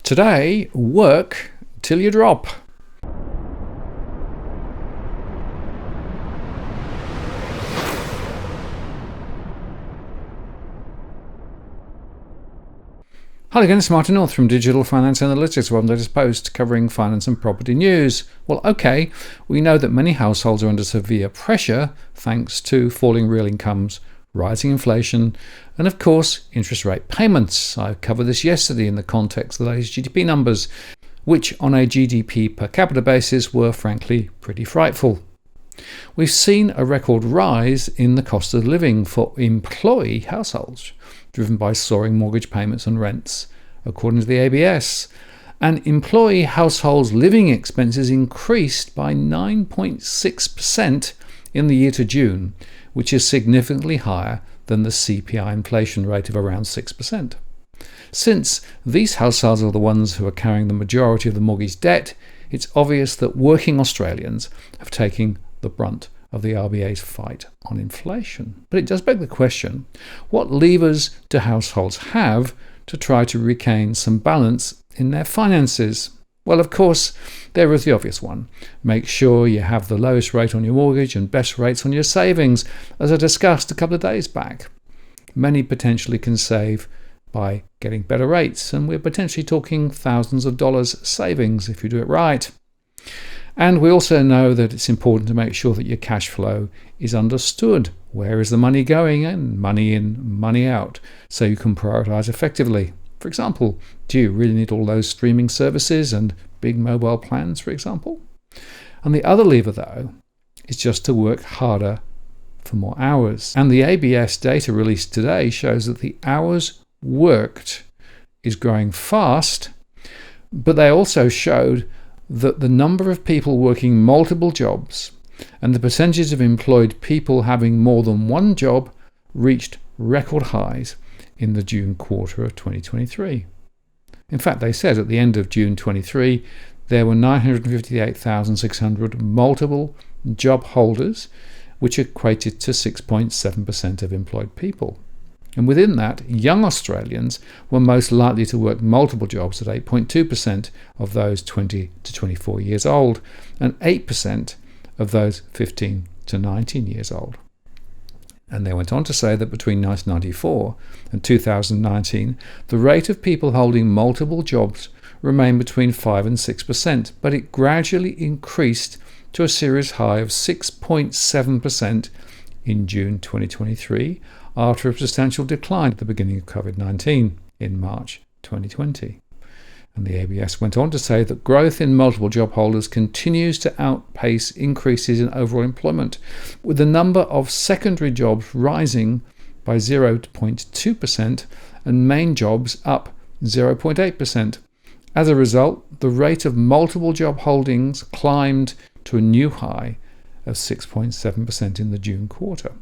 Today, work till you drop. Hi again, it's Martin North from Digital Finance Analytics, one latest post covering finance and property news. Well, okay, we know that many households are under severe pressure thanks to falling real incomes, rising inflation, and of course, interest rate payments. I covered this yesterday in the context of the latest GDP numbers, which on a GDP per capita basis were frankly pretty frightful. We've seen a record rise in the cost of living for employee households, driven by soaring mortgage payments and rents, according to the ABS. And employee households' living expenses increased by 9.6% in the year to June, which is significantly higher than the CPI inflation rate of around 6%. Since these households are the ones who are carrying the majority of the mortgage debt, it's obvious that working Australians have taken the brunt of the RBA's fight on inflation. But it does beg the question, what levers do households have to try to regain some balance in their finances? Well, of course, there is the obvious one. Make sure you have the lowest rate on your mortgage and best rates on your savings, as I discussed a couple of days back. Many potentially can save by getting better rates, and we're potentially talking thousands of dollars savings if you do it right. And we also know that it's important to make sure that your cash flow is understood. Where is the money going in? Money in, money out, so you can prioritize effectively. For example, do you really need all those streaming services and big mobile plans, for example? And the other lever, though, is just to work harder for more hours. And the ABS data released today shows that the hours worked is growing fast, but they also showed that the number of people working multiple jobs and the percentage of employed people having more than one job reached record highs in the June quarter of 2023. In fact, they said at the end of June 23, there were 958,600 multiple job holders, which equated to 6.7% of employed people. And within that, young Australians were most likely to work multiple jobs at 8.2% of those 20 to 24 years old and 8% of those 15 to 19 years old. And they went on to say that between 1994 and 2019, the rate of people holding multiple jobs remained between 5 and 6%, but it gradually increased to a serious high of 6.7% in June 2023, after a substantial decline at the beginning of COVID-19 in March 2020. And the ABS went on to say that growth in multiple job holders continues to outpace increases in overall employment, with the number of secondary jobs rising by 0.2% and main jobs up 0.8%. As a result, the rate of multiple job holdings climbed to a new high of 6.7% in the June quarter.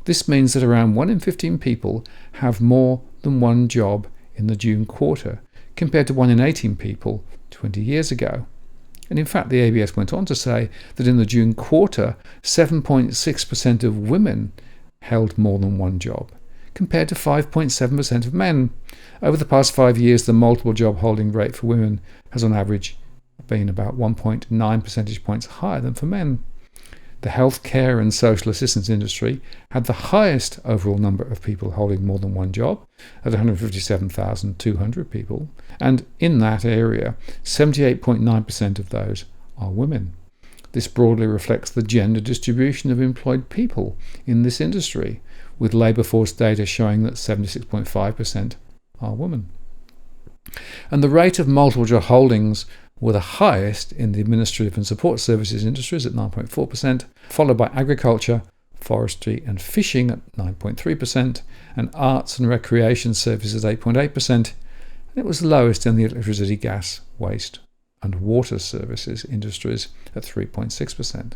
This means that around 1 in 15 people have more than one job in the June quarter, compared to 1 in 18 people 20 years ago. And in fact, the ABS went on to say that in the June quarter, 7.6% of women held more than one job, compared to 5.7% of men. Over the past 5 years, the multiple job holding rate for women has on average been about 1.9 percentage points higher than for men. The healthcare and social assistance industry had the highest overall number of people holding more than one job at 157,200 people, and in that area, 78.9% of those are women. This broadly reflects the gender distribution of employed people in this industry, with labour force data showing that 76.5% are women. And the rate of multiple job holdings were the highest in the administrative and support services industries at 9.4%, followed by agriculture, forestry and fishing at 9.3%, and arts and recreation services at 8.8%, and it was lowest in the electricity, gas, waste and water services industries at 3.6%.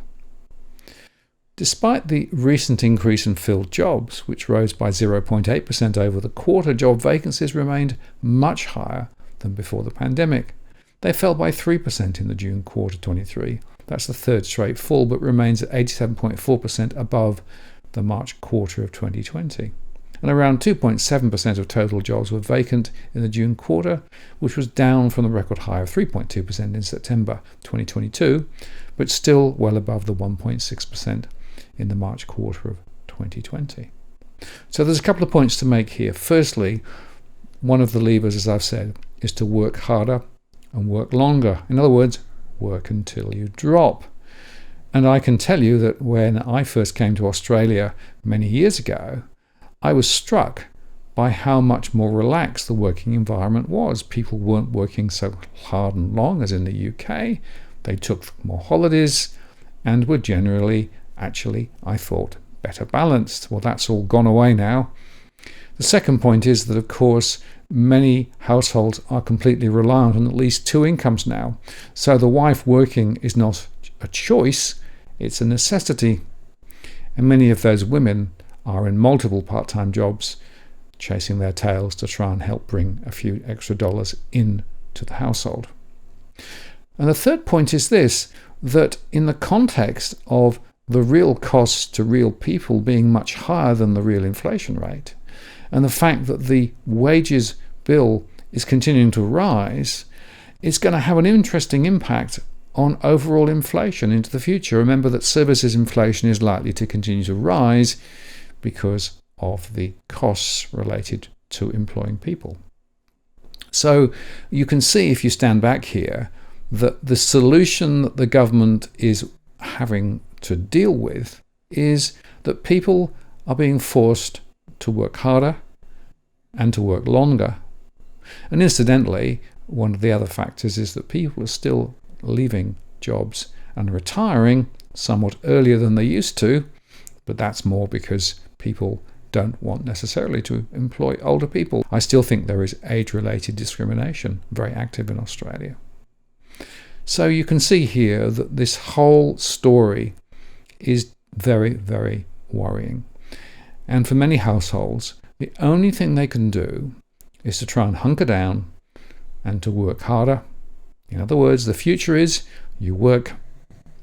Despite the recent increase in filled jobs, which rose by 0.8% over the quarter, job vacancies remained much higher than before the pandemic. They fell by 3% in the June quarter 23. That's the third straight fall, but remains at 87.4% above the March quarter of 2020. And around 2.7% of total jobs were vacant in the June quarter, which was down from the record high of 3.2% in September 2022, but still well above the 1.6% in the March quarter of 2020. So there's a couple of points to make here. Firstly, one of the levers, as I've said, is to work harder and work longer. In other words, work until you drop. And I can tell you that when I first came to Australia many years ago, I was struck by how much more relaxed the working environment was. People weren't working so hard and long as in the UK. They took more holidays and were generally, actually, I thought, better balanced. Well, that's all gone away now. The second point is that, of course, many households are completely reliant on at least two incomes now. So the wife working is not a choice, it's a necessity. And many of those women are in multiple part-time jobs, chasing their tails to try and help bring a few extra dollars in to the household. And the third point is this, that in the context of the real costs to real people being much higher than the real inflation rate, and the fact that the wages bill is continuing to rise, it's going to have an interesting impact on overall inflation into the future. Remember that services inflation is likely to continue to rise because of the costs related to employing people. So you can see, if you stand back here, that the solution that the government is having to deal with is that people are being forced to work harder and to work longer. And incidentally, one of the other factors is that people are still leaving jobs and retiring somewhat earlier than they used to, but that's more because people don't want necessarily to employ older people. I still think there is age-related discrimination very active in Australia. So you can see here that this whole story is very, very worrying. And for many households, the only thing they can do is to try and hunker down and to work harder. In other words, the future is you work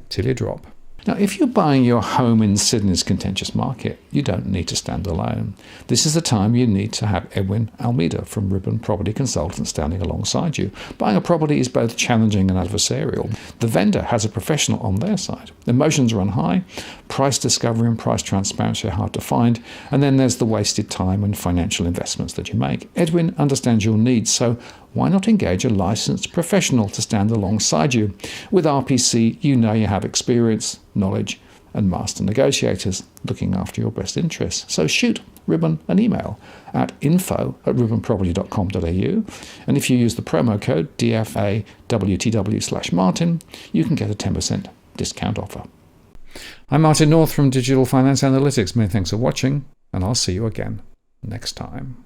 till you drop. Now, if you're buying your home in Sydney's contentious market, you don't need to stand alone. This is the time you need to have Edwin Almeida from Ribbon Property Consultants standing alongside you. Buying a property is both challenging and adversarial. The vendor has a professional on their side. Emotions run high, price discovery and price transparency are hard to find, and then there's the wasted time and financial investments that you make. Edwin understands your needs, so why not engage a licensed professional to stand alongside you? With RPC, you know you have experience, knowledge, and master negotiators looking after your best interests. So shoot Ribbon an email at info@ribbonproperty.com.au, and if you use the promo code DFAWTW/Martin, you can get a 10% discount offer. I'm Martin North from Digital Finance Analytics. Many thanks for watching, and I'll see you again next time.